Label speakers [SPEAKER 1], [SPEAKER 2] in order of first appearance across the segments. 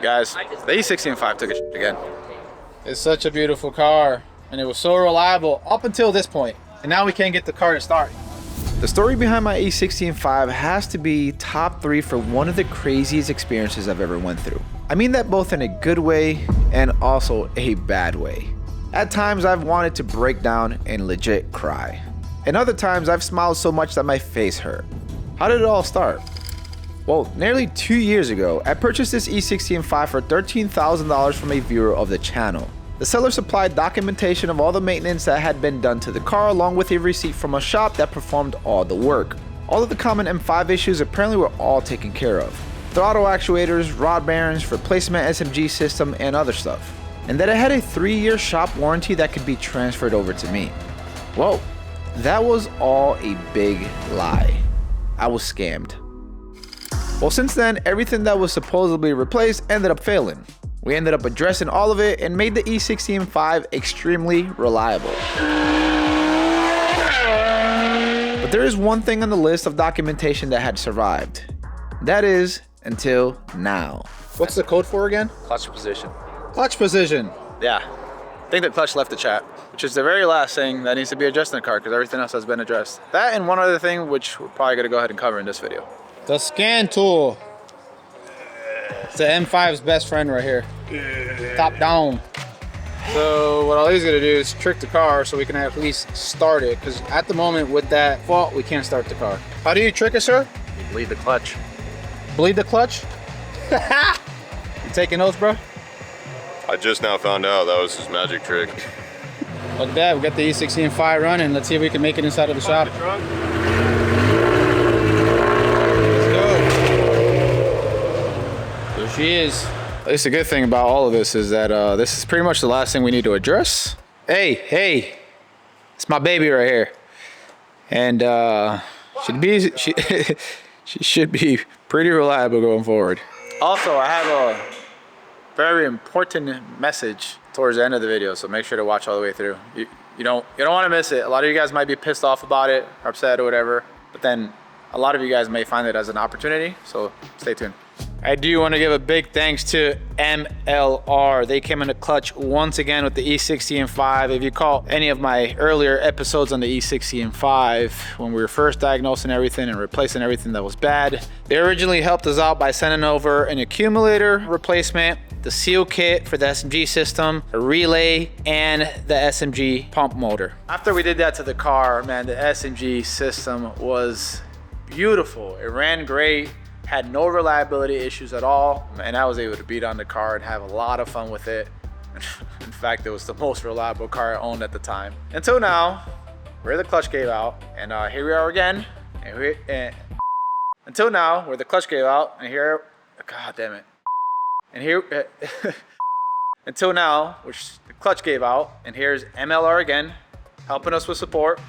[SPEAKER 1] Guys, the E60 M5 took a shit again.
[SPEAKER 2] It's such a beautiful car, and it was so reliable up until this point, and now we can't get the car to start.
[SPEAKER 3] The story behind my E60 M5 has to be top 3 for one of the craziest experiences I've ever went through. I mean that both in a good way and also a bad way. At times I've wanted to break down and legit cry. And other times I've smiled so much that my face hurt. How did it all start? Well, nearly 2 years ago, I purchased this E60 M5 for $13,000 from a viewer of the channel. The seller supplied documentation of all the maintenance that had been done to the car, along with a receipt from a shop that performed all the work. All of the common M5 issues apparently were all taken care of. Throttle actuators, rod bearings, replacement SMG system, and other stuff. And that it had a 3-year shop warranty that could be transferred over to me. Well, that was all a big lie. I was scammed. Well, since then, everything that was supposedly replaced ended up failing. We ended up addressing all of it and made the E60 M5 extremely reliable. But there is one thing on the list of documentation that had survived. That is, until now.
[SPEAKER 2] What's the code for again?
[SPEAKER 1] Clutch position.
[SPEAKER 2] Clutch position.
[SPEAKER 1] Yeah. I think the clutch left the chat, which is the very last thing that needs to be addressed in the car because everything else has been addressed. That and one other thing, which we're probably going to go ahead and cover in this video.
[SPEAKER 2] The scan tool. It's the M5's best friend right here. Top down. So what Ali's gonna do is trick the car so we can at least start it, because at the moment with that fault, we can't start the car. How do you trick it, sir?
[SPEAKER 1] You bleed the clutch.
[SPEAKER 2] Bleed the clutch? You taking notes, bro?
[SPEAKER 4] I just now found out that was his magic trick.
[SPEAKER 2] Look at that, we got the E60 M5 running. Let's see if we can make it inside of the shop. She is.
[SPEAKER 1] At least the good thing about all of this is that this is pretty much the last thing we need to address. Hey, it's my baby right here, and she should be pretty reliable going forward. Also, I have a very important message towards the end of the video, so make sure to watch all the way through. You don't want to miss it. A lot of you guys might be pissed off about it, or upset or whatever, but then a lot of you guys may find it as an opportunity. So stay tuned. I do want to give a big thanks to MLR. They came in the clutch once again with the E60 M5. If you call any of my earlier episodes on the E60 M5, when we were first diagnosing everything and replacing everything that was bad, they originally helped us out by sending over an accumulator replacement, the seal kit for the SMG system, a relay, and the SMG pump motor. After we did that to the car, man, the SMG system was beautiful. It ran great. Had no reliability issues at all, and I was able to beat on the car and have a lot of fun with it. In fact, it was the most reliable car I owned at the time. Until now, where the clutch gave out, and here we are again. Until now, where the clutch gave out, and here, god damn it. And here, until now, which the clutch gave out, and here's MLR again, helping us with support,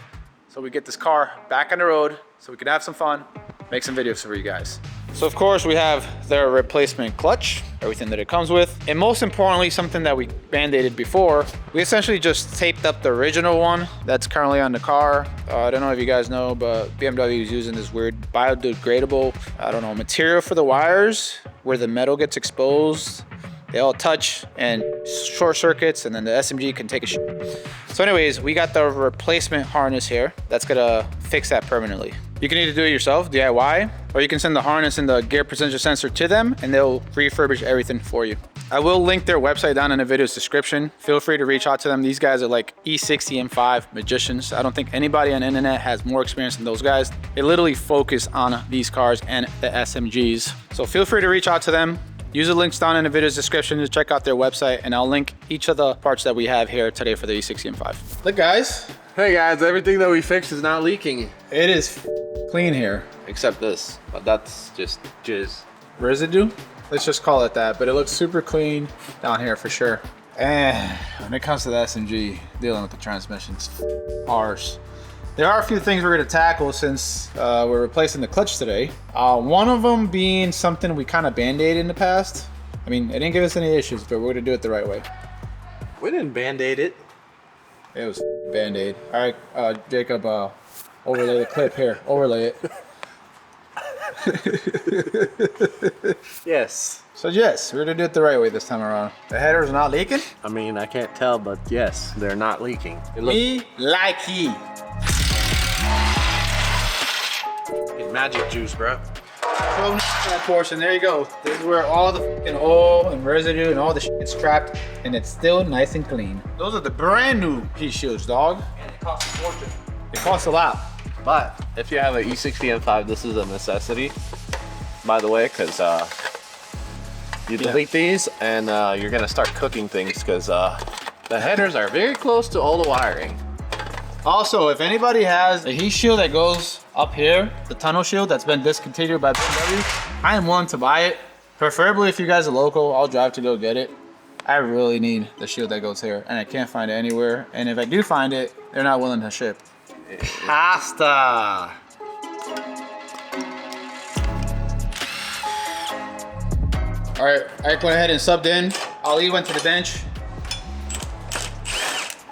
[SPEAKER 1] so we get this car back on the road, so we can have some fun, make some videos for you guys. So of course we have the replacement clutch, everything that it comes with. And most importantly, something that we band-aided before, we essentially just taped up the original one that's currently on the car. I don't know if you guys know, but BMW is using this weird biodegradable, material for the wires where the metal gets exposed. They all touch and short circuits, and then the SMG can take a shit. So anyways, we got the replacement harness here that's gonna fix that permanently. You can either do it yourself, DIY, or you can send the harness and the gear potential sensor to them and they'll refurbish everything for you. I will link their website down in the video's description. Feel free to reach out to them. These guys are like E60 M5 magicians. I don't think anybody on the internet has more experience than those guys. They literally focus on these cars and the SMGs. So feel free to reach out to them. Use the links down in the video's description to check out their website, and I'll link each of the parts that we have here today for the E60 M5.
[SPEAKER 2] Look, guys.
[SPEAKER 5] Hey guys, everything that we fixed is not leaking.
[SPEAKER 2] It is clean here.
[SPEAKER 5] Except this, but that's just jizz.
[SPEAKER 2] Residue? Let's just call it that, but it looks super clean down here for sure. And when it comes to the SMG, dealing with the transmissions, harsh. There are a few things we're gonna tackle since we're replacing the clutch today. One of them being something we kind of band-aided in the past. I mean, it didn't give us any issues, but we're gonna do it the right way.
[SPEAKER 5] We didn't band-aid it.
[SPEAKER 2] It was band-aid. All right, Jacob, overlay the clip here. Overlay it.
[SPEAKER 5] Yes.
[SPEAKER 2] So yes, we're gonna do it the right way this time around. The header's not leaking?
[SPEAKER 5] I mean, I can't tell, but yes, they're not leaking. It looks
[SPEAKER 2] Me like he.
[SPEAKER 5] like magic juice, bro.
[SPEAKER 2] Throw that portion, there you go. This is where all the fucking oil and residue and all the shit gets trapped, and it's still nice and clean. Those are the brand new heat shields, dog.
[SPEAKER 5] And it costs a fortune.
[SPEAKER 2] It costs a lot.
[SPEAKER 5] But if you have an E60 M5, this is a necessity, by the way, because you delete these and you're gonna start cooking things because the headers are very close to all the wiring.
[SPEAKER 2] Also, if anybody has a heat shield that goes up here, the tunnel shield that's been discontinued by BMW, I am willing to buy it. Preferably if you guys are local, I'll drive to go get it. I really need the shield that goes here, and I can't find it anywhere. And if I do find it, they're not willing to ship. Pasta. All right, Ike went ahead and subbed in. Ali went to the bench.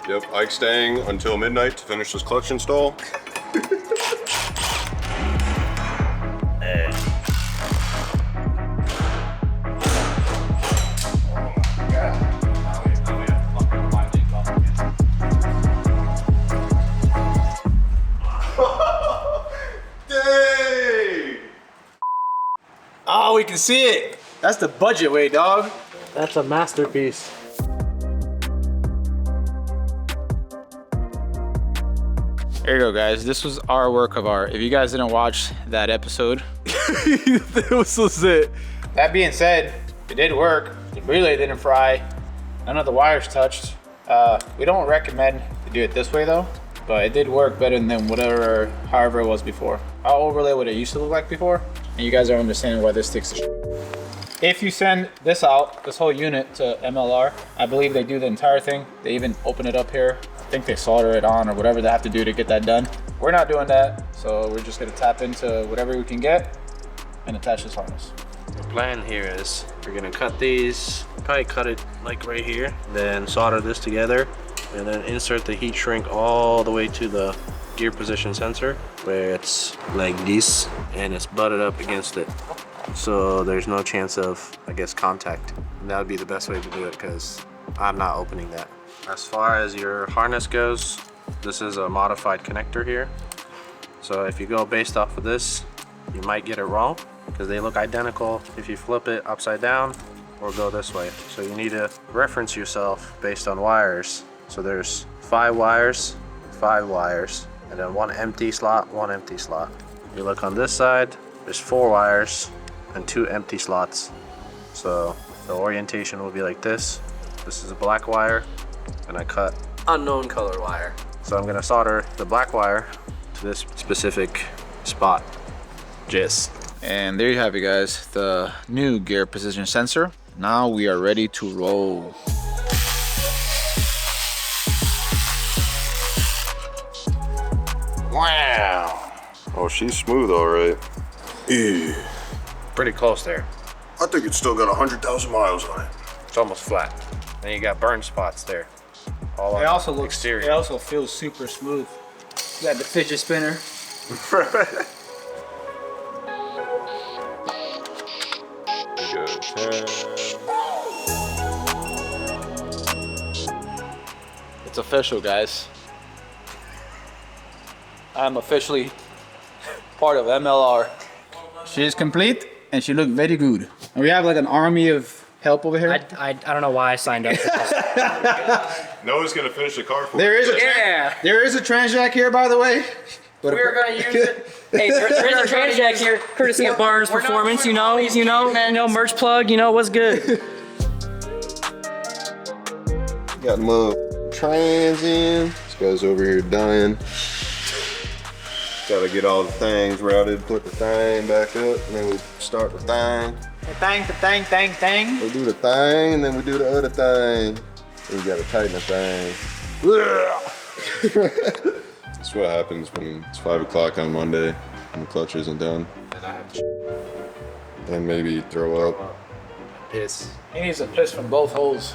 [SPEAKER 4] Yep, Ike's staying until midnight to finish this clutch install.
[SPEAKER 2] Oh, we can see it. That's the budget way, dog.
[SPEAKER 5] That's a masterpiece.
[SPEAKER 2] There you go, guys. This was our work of art. If you guys didn't watch that episode,
[SPEAKER 5] This was it.
[SPEAKER 2] that being said, it did work. The relay didn't fry. None of the wires touched. We don't recommend to do it this way though, but it did work better than however it was before. I'll overlay what it used to look like before, and you guys are understanding why this takes the shit. If you send this out, this whole unit to MLR, I believe they do the entire thing. They even open it up here. I think they solder it on or whatever they have to do to get that done. We're not doing that, so we're just gonna tap into whatever we can get and attach this harness.
[SPEAKER 5] The plan here is we're gonna cut these, probably cut it like right here, then solder this together, and then insert the heat shrink all the way to the gear position sensor, where it's like this, and it's butted up against it. So there's no chance of, I guess, contact. And that would be the best way to do it because I'm not opening that. As far as your harness goes, this is a modified connector here. So if you go based off of this, you might get it wrong because they look identical if you flip it upside down or go this way. So you need to reference yourself based on wires. So there's 5 wires, 5 wires, and then 1 empty slot, 1 empty slot. You look on this side, there's 4 wires and 2 empty slots. So the orientation will be like this. This is a black wire, and I cut unknown color wire. So I'm gonna solder the black wire to this specific spot. Just.
[SPEAKER 2] And there you have it, guys, the new gear position sensor. Now we are ready to roll.
[SPEAKER 4] Wow. Oh, she's smooth, all right. Ew.
[SPEAKER 5] Pretty close there.
[SPEAKER 4] I think it's still got 100,000 miles on it.
[SPEAKER 5] It's almost flat. Then you got burn spots there. All on
[SPEAKER 2] It also
[SPEAKER 5] the
[SPEAKER 2] looks.
[SPEAKER 5] exterior.
[SPEAKER 2] It also feels super smooth. You got the fidget spinner.
[SPEAKER 4] Good. 10.
[SPEAKER 2] It's official, guys. I'm officially part of MLR. She is complete and she looked very good. And we have like an army of help over here.
[SPEAKER 6] I don't know why I signed up for this.
[SPEAKER 4] Noah's gonna finish the car for
[SPEAKER 2] There is a
[SPEAKER 6] Yeah.
[SPEAKER 2] there is a transjack here, by the way. But
[SPEAKER 6] We're gonna use it. Hey, there's a transjack here, courtesy of Barnes Performance. You know, merch plug. You know what's good.
[SPEAKER 4] Got my trans in. This guy's over here dying. Gotta get all the things routed, put the thing back up, and then we start the thing.
[SPEAKER 2] Thing.
[SPEAKER 4] We do the thing, and then we do the other thing. And we gotta tighten the thing. That's what happens when it's 5 o'clock on Monday and the clutch isn't done. And maybe throw up.
[SPEAKER 5] Piss.
[SPEAKER 2] He needs a piss from both holes.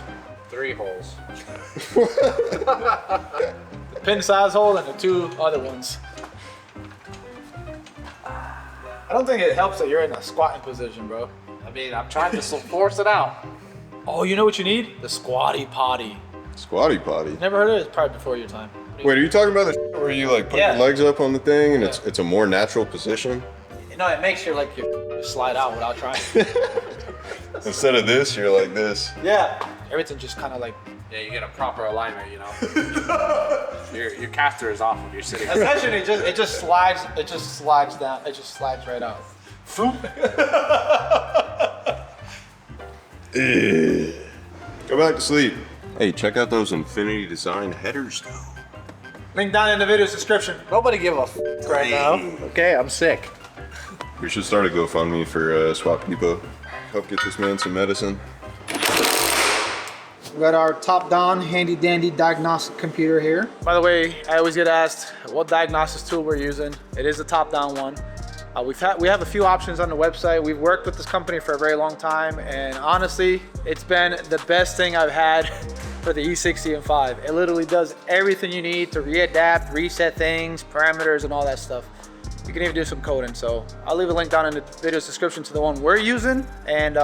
[SPEAKER 5] 3 holes.
[SPEAKER 2] The pin size hole and the 2 other ones. I don't think it helps that you're in a squatting position, bro.
[SPEAKER 5] mean, I'm trying to force it out.
[SPEAKER 2] Oh, you know what you need? The squatty potty.
[SPEAKER 4] Squatty potty.
[SPEAKER 2] Never heard of it? It's probably before your time.
[SPEAKER 4] Wait, are you talking about the where you like put
[SPEAKER 2] Yeah.
[SPEAKER 4] your legs up on the thing and it's a more natural position?
[SPEAKER 2] You know, it makes you like you slide out without trying.
[SPEAKER 4] Instead of this, you're like this.
[SPEAKER 2] Yeah. Everything just kind of like.
[SPEAKER 5] Yeah, you get a proper alignment, you know. your caster is off when you're sitting.
[SPEAKER 2] Essentially, it just slides down. It just slides right out.
[SPEAKER 4] Go back to sleep. Hey, check out those Infinity Design headers though.
[SPEAKER 2] Link down in the video's description.
[SPEAKER 5] Nobody give a f right now. Okay, I'm sick.
[SPEAKER 4] We should start a GoFundMe for Swap Depot. Help get this man some medicine.
[SPEAKER 2] We got our top down handy dandy diagnostic computer here. By the way, I always get asked what diagnostics tool we're using. It is a top down one. We have a few options on the website. We've worked with this company for a very long time, and honestly, it's been the best thing I've had for the E60 M5. It literally does everything you need to readapt, reset things, parameters, and all that stuff. You can even do some coding. So I'll leave a link down in the video's description to the one we're using, and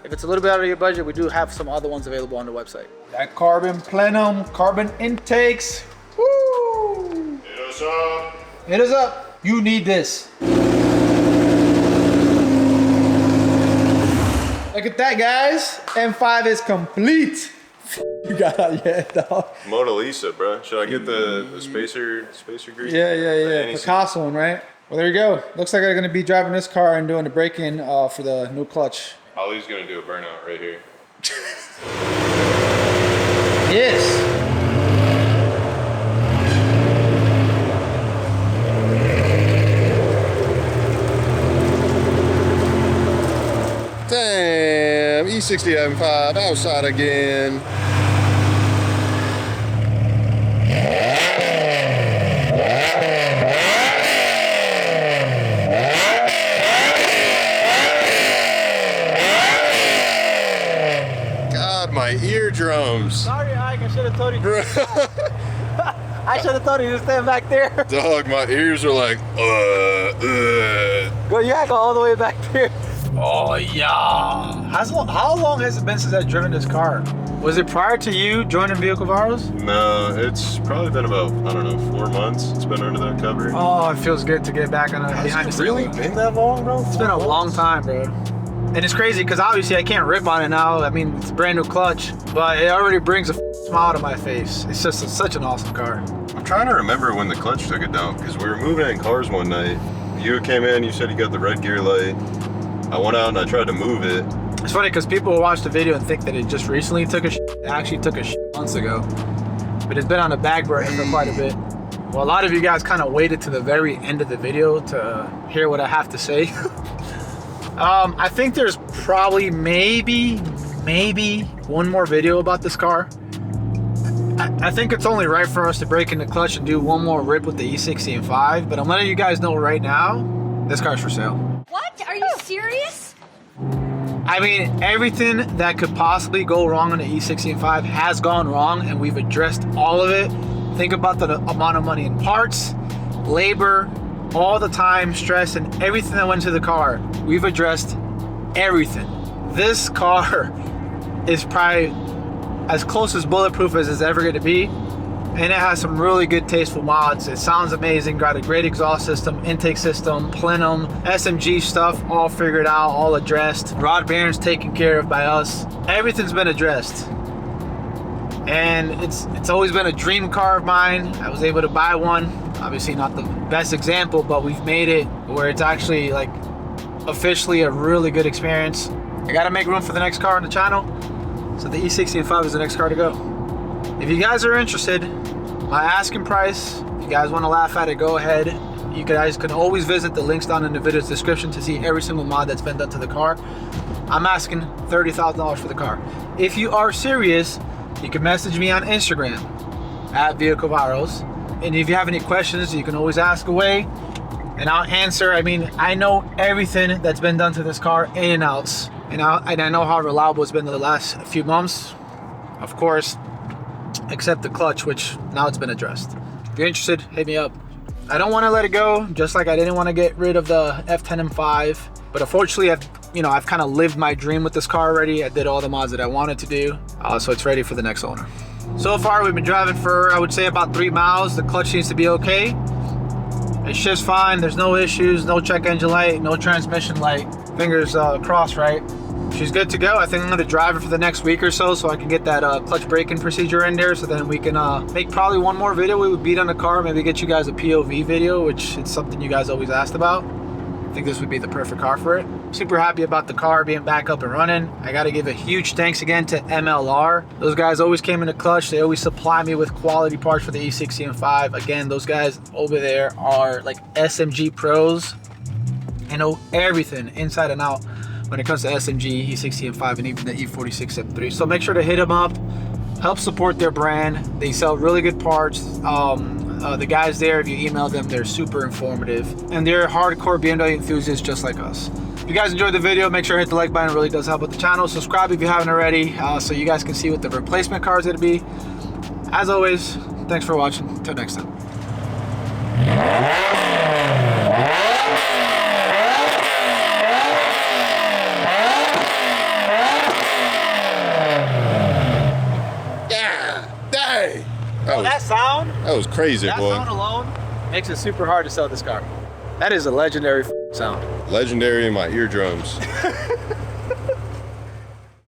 [SPEAKER 2] if it's a little bit out of your budget, we do have some other ones available on the website. That carbon plenum, carbon intakes. Woo!
[SPEAKER 4] Hit us up.
[SPEAKER 2] Hit us up. You need this. Look at that, guys. M5 is complete. You got out your head, dog.
[SPEAKER 4] Mona Lisa, bro. Should I get the spacer grease?
[SPEAKER 2] Yeah. Picasso one, right? Well, there you go. Looks like I'm gonna be driving this car and doing the break-in for the new clutch.
[SPEAKER 4] Ollie's gonna do a burnout right here.
[SPEAKER 2] Yes.
[SPEAKER 4] Damn, E60 M5 outside again. God, my eardrums.
[SPEAKER 2] Sorry, Ike. I should have told you. I should have told you to stand back there.
[SPEAKER 4] Dog, my ears are like,
[SPEAKER 2] Go, yeah, go all the way back there. Oh, yeah. How long has it been since I've driven this car? Was it prior to you joining Vehicle Virals?
[SPEAKER 4] No, it's probably been about, I don't know, 4 months. It's been under that cover.
[SPEAKER 2] Oh, it feels good to get back on behind the
[SPEAKER 4] Has it really
[SPEAKER 2] steering wheel.
[SPEAKER 4] been that long, bro?
[SPEAKER 2] It's been a long time, bro. And it's crazy because obviously I can't rip on it now. I mean, it's a brand new clutch, but it already brings a smile to my face. It's just such an awesome car.
[SPEAKER 4] I'm trying to remember when the clutch took it down because we were moving in cars one night. You came in, you said you got the red gear light. I went out and I tried to move it.
[SPEAKER 2] It's funny because people will watch the video and think that it just recently took a shit. It actually took a shit months ago. But it's been on the back burner for quite a bit. Well, a lot of you guys kind of waited to the very end of the video to hear what I have to say. I think there's probably maybe one more video about this car. I think it's only right for us to break in the clutch and do one more rip with the E60 M5, but I'm letting you guys know right now, this car's for sale.
[SPEAKER 7] What? Are you serious?
[SPEAKER 2] I mean, everything that could possibly go wrong on the E60 M5 has gone wrong, and we've addressed all of it. Think about the amount of money in parts, labor, all the time, stress, and everything that went into the car. We've addressed everything. This car is probably as close as bulletproof as it's ever going to be, and it has some really good tasteful mods. It sounds amazing, got a great exhaust system, intake system, plenum, SMG stuff all figured out, all addressed. Rod bearings taken care of by us. Everything's been addressed, and it's always been a dream car of mine. I was able to buy one. Obviously not the best example, but we've made it where it's actually like officially a really good experience. I gotta make room for the next car on the channel, so the E60 M5 is the next car to go. If you guys are interested, my asking price, if you guys want to laugh at it, go ahead. You guys can always visit the links down in the video's description to see every single mod that's been done to the car. I'm asking $30,000 for the car. If you are serious, you can message me on Instagram at Vehicle Virals. And if you have any questions, you can always ask away and I'll answer. I mean, I know everything that's been done to this car, in and outs. And I know how reliable it's been the last few months. Of course, except the clutch, which now it's been addressed. If you're interested, hit me up. I don't want to let it go, just like I didn't want to get rid of the F10 M5. But unfortunately, I've kind of lived my dream with this car already. I did all the mods that I wanted to do, so it's ready for the next owner. So far, we've been driving for, I would say, about 3 miles. The clutch seems to be okay. It shifts fine. There's no issues, no check engine light, no transmission light. Fingers crossed, right? She's good to go. I think I'm gonna drive her for the next week or so I can get that clutch braking procedure in there, so then we can make probably one more video. We would beat on the car, maybe get you guys a POV video, which is something you guys always asked about. I think this would be the perfect car for it. Super happy about the car being back up and running. I gotta give a huge thanks again to MLR. Those guys always came in the clutch. They always supply me with quality parts for the E60 M5. Again, those guys over there are like SMG pros and know everything inside and out when it comes to SMG, E60 M5, and even the E46 M3. So make sure to hit them up, help support their brand. They sell really good parts. The guys there, if you email them, they're super informative, and they're hardcore BMW enthusiasts just like us. If you guys enjoyed the video, make sure to hit the like button. It really does help with the channel. Subscribe if you haven't already, so you guys can see what the replacement car is going to be. As always, thanks for watching. Until next time.
[SPEAKER 4] That was crazy,
[SPEAKER 2] That
[SPEAKER 4] boy.
[SPEAKER 2] sound alone makes it super hard to sell this car. That is a legendary sound.
[SPEAKER 4] Legendary in my eardrums.